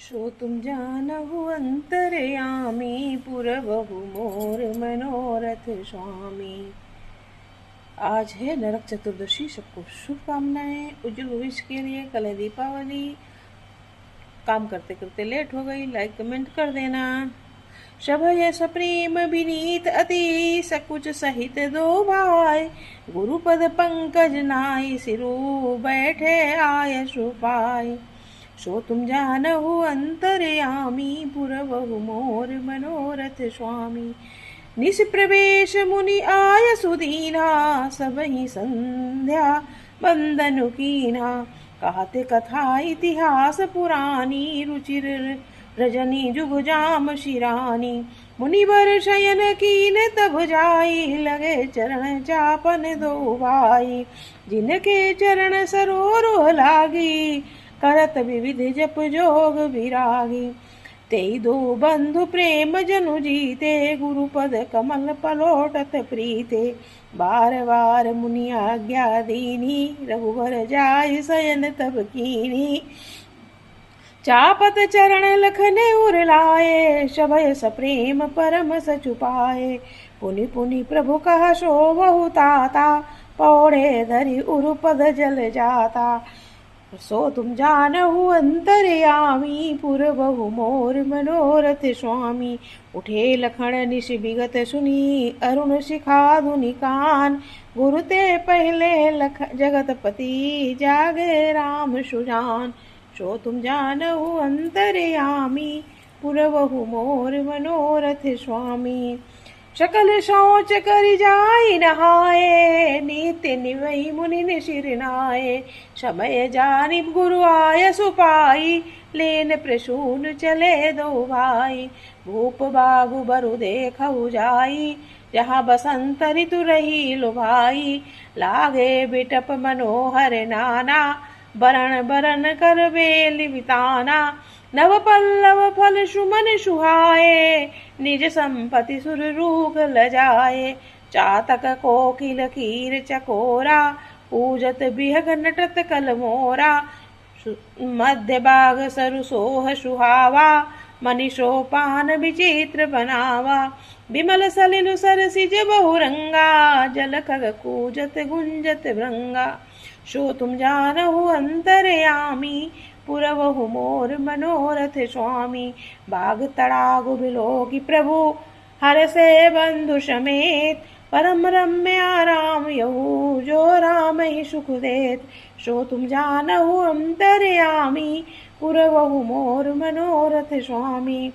श्रोतुं जानहु अंतर्यामी पुरबहु मोर मनोरथ स्वामी। आज है नरक चतुर्दशी। सबको शुभकामनाएं। उज्जवल भविष्य के लिए। कल है दीपावली। काम करते करते लेट हो गई। लाइक कमेंट कर देना। सभय सप्रेम विनीत अति सकुच सहित दो भाई। गुरुपद पंकज नाई सिरु बैठे आय सुपाय। सो तुम जानहु अंतर्यामी पुरबहु मोर मनोरथ स्वामी। निस प्रवेश मुनि आय सुदीना सबहि संध्या बंदनु कीना। कहते कथा इतिहास पुरानी रुचिर रजनी जुग जाम शिरानी। मुनिवर शयन कीन तब जाई लगे चरण चापन दो भाई। जिनके चरण सरोरुह लागी करत विविध जप जोग विरागी। तेई दो बंधु प्रेम जनु जीते गुरुपद कमल पलोटत प्रीते। बार बार मुनि आज्ञा दीनी रघुवर जाय शयन तब कीनी। चापत चरण लखने उर लाए सभय सप्रेम परम सचुपाए। पुनि पुनि प्रभु कहा सो बहु ताता पौड़े धरि उरुपद जल जाता। सो तुम जानहु अंतर्यामी पुरबहु मोर मनोरथ स्वामी। उठे लखन निश विगत सुनी अरुण शिखा धुनि कान। गुरु ते पहले लख जगतपति जागे राम सुजान। सो तुम जानहु अंतर्यामी पुरबहु मोर मनोरथ स्वामी। सकल सोच करि जाई नहाए नित्य निवई मुनि ने सिर नाए। समय जानिब गुरु आय सुपाई लेन प्रसून चले दो भाई। भूप बागु बरु देखऊ जाई जहाँ बसंत ऋतु रही लुभाई। लागे बिटप मनोहर नाना बरन बरन कर बेल बिताना। नव पल्लव फल सुमन सुहाए निज संपत्ति सुर रूग लजाए। चातक कोकिल कीर चकोरा पूजत बिहग नटत कल मोरा। मध्य बाग सरु सोह सुहावा मनीषोपान विचित्र बनावा। बिमल सलिल सरसिज बहुरंगा जल खग कूजत गुंजत भृंगा। सो तुम जानहु अंतर्यामी पुरबहु मोर मनोरथ स्वामी। बाग तड़ागु बिलोकी प्रभु हर से बंधु समेत। परम रम्य आराम यहू जो राम ही सुख देत। सो तुम जानहु अंतर्यामी पुरबहु मोर मनोरथ स्वामी।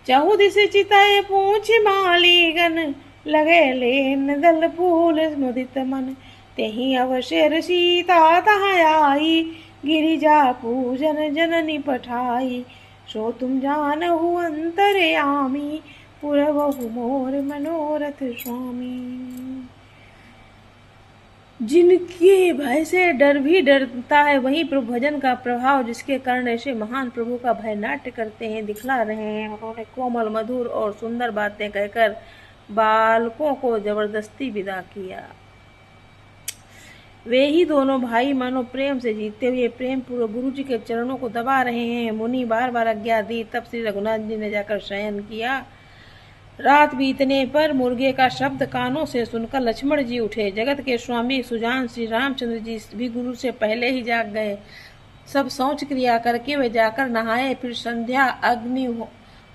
चहुदिस चितय पूछ मालीगन लगे लेन दल फूल मुदित मन। तेहि अवसर सीता तहाँ आई गिरिजा पूजन जननी पठाई। सो तुम जानहु अंतर्यामी पुरबहु मोर मनोरथ स्वामी। जिनके भय से डर भी डरता है वही प्रभु भजन का प्रभाव जिसके कारण ऐसे महान प्रभु का भय नाट्य करते हैं दिखला रहे हैं। उन्होंने कोमल मधुर और सुंदर बातें कहकर बालकों को जबरदस्ती विदा किया। वे ही दोनों भाई मानो प्रेम से जीतते हुए प्रेम पूर्वक गुरु जी के चरणों को दबा रहे हैं। मुनि बार बार आज्ञा दी तब श्री रघुनाथ जी ने जाकर शयन किया। रात बीतने पर मुर्गे का शब्द कानों से सुनकर लक्ष्मण जी उठे। जगत के स्वामी सुजान श्री रामचंद्र जी भी गुरु से पहले ही जाग गए। सब शौच क्रिया करके वे जाकर नहाए। फिर संध्या अग्नि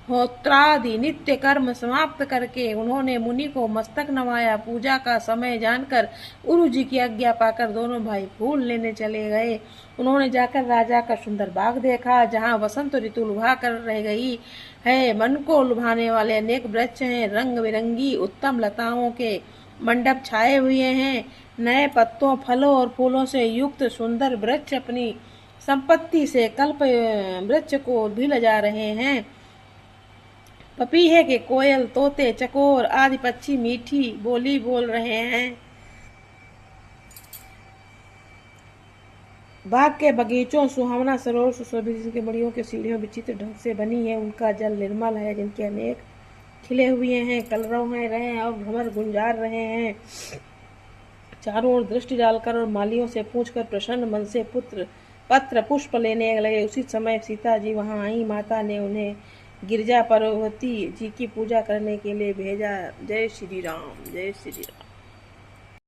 होत्रादि नित्य कर्म समाप्त करके उन्होंने मुनि को मस्तक नवाया। पूजा का समय जानकर गुरु जी की आज्ञा पाकर दोनों भाई फूल लेने चले गए। उन्होंने जाकर राजा का सुंदर बाग देखा जहाँ वसंत ऋतु लुभा कर रह गई है। मन को लुभाने वाले अनेक वृक्ष हैं। रंग बिरंगी उत्तम लताओं के मंडप छाए हुए हैं। नए पत्तों फलों और फूलों से युक्त सुंदर वृक्ष अपनी संपत्ति से कल्प वृक्ष को भी लजा रहे हैं। पपीहे के कोयल तोते चकोर आदि पक्षी मीठी बोली बोल रहे हैं। बाग के बगीचों सुहावना सरोवर सुशोभित जिनके मड़ियों के सीढ़ियों विचित्र ढंग से बनी है। उनका जल निर्मल है जिनके अनेक खिले हुए हैं कलरव हैं रहे और भंवर गुंजार रहे हैं। चारों ओर दृष्टि डालकर और मालियों से पूछकर प्रसन्न मन से पुत्र पत्र पुष्प लेने लगे। उसी समय सीता जी वहां आई। माता ने उन्हें गिरजा पार्वती जी की पूजा करने के लिए भेजा। जय श्री राम, जय श्री राम।